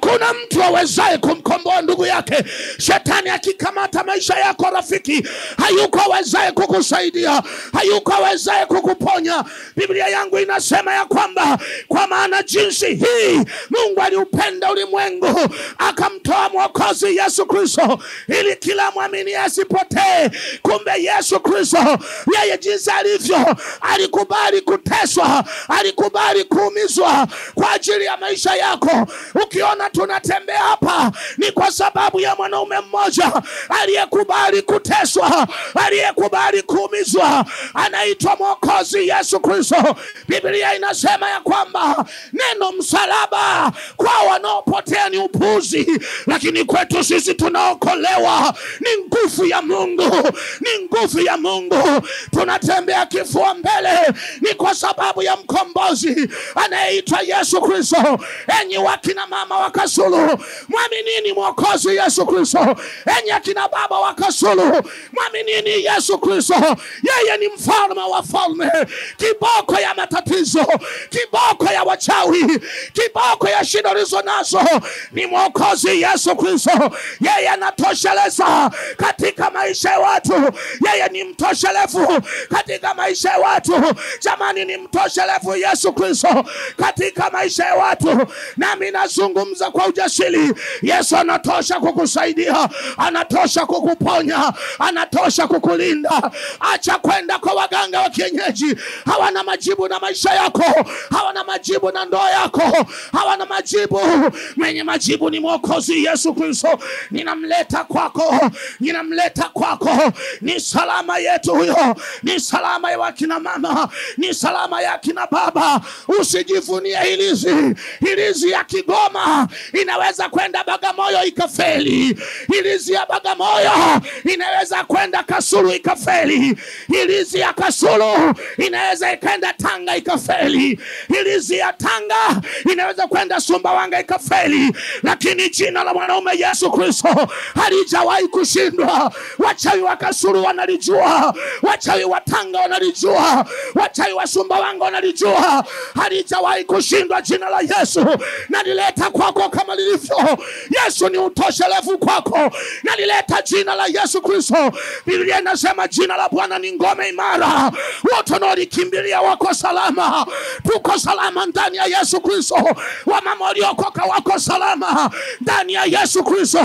Hakuna mtu awezaye kumkomboa ndugu yake. Shetani akikamata maisha yako rafiki, hayuko awezaye kukusaidia, hayuko awezaye kukuponya. Biblia yangu inasema ya kwamba kwa maana jinsi hii Mungu aliupenda ulimwengu akamtoa mwokozi Yesu Kristo, ili kila muamini asipotee. Kumbe Yesu Kristo yeye jinsi alivyo alikubali kuteswa, alikubali kuumizwa kwa ajili ya maisha yako. Ukiona tunatembea hapa ni kwa sababu ya mwanaume mmoja aliyekubali kuteswa, aliyekubali kuumizwa, anaitwa mwokozi Yesu Kristo. Biblia inasema ya kwamba neno msalaba kwa wanaopotea ni upuzi, lakini kwetu sisi tunaokolewa ni nguvu ya Mungu, ni nguvu ya Mungu. Tunatembea kifua mbele ni kwa sababu ya mkombozi anayeitwa Yesu Kristo. Enyi wakina mama wa Kasulu, mwaminini mwokozi Yesu Kristo. Enyi akina baba wa Kasulu, mwaminini Yesu Kristo. Yeye ni mfalme wa falme. Kiboko ya matatizo, kiboko ya wachawi, kiboko ya shida ulizo nazo ni mwokozi Yesu Kristo. Yeye anatosheleza katika maisha ya watu. Yeye ni mtoshelevu katika maisha ya watu. Jamani, ni mtoshelevu Yesu Kristo katika maisha ya watu. Nami nazungumza kwa ujasiri, Yesu anatosha kukusaidia, anatosha kukuponya, anatosha kukulinda. Acha kwenda kwa waganga wa kienyeji, hawana majibu na maisha yako, hawana majibu na ndoa yako, hawana majibu. Mwenye majibu ni mwokozi Yesu Kristo. Ninamleta kwako, ninamleta kwako. Ni salama yetu huyo, ni salama ya wakina mama, ni salama ya kina baba. Usijivunie hilizi. Hilizi ya Kigoma inaweza kwenda Bagamoyo ikafeli. Hilizi ya Bagamoyo inaweza kwenda Kasulu ikafeli. Hilizi ya Kasulu inaweza kwenda Tanga ikafeli. Hilizi ya Tanga inaweza kwenda Sumbawanga ikafeli. Lakini jina la mwanaume Yesu Kristo halijawahi kushindwa. Wachawi wa Kasulu wanalijua, wachawi wa Tanga wanalijua, wachawi wa Sumbawanga wanalijua. Halijawahi kushindwa jina la Yesu. Nalileta kwako kama lilivyo. Yesu ni utoshelevu kwako. Nalileta jina la Yesu Kristo. Biblia inasema jina la Bwana ni ngome imara, wote wanaolikimbilia wako salama. Tuko salama ndani ya Yesu Kristo. Wamama waliokoka wako salama ndani ya Yesu Kristo.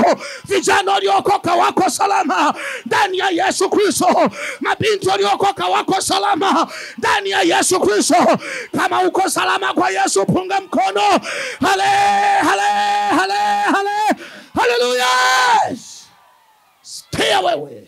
Vijana waliokoka wako salama ndani ya Yesu Kristo. Mabinti waliokoka wako salama ndani ya Yesu Kristo. Kama uko salama kwa Yesu, punga mkono. Hale, hale, hale, hale. Hallelujah. Sikia wewe,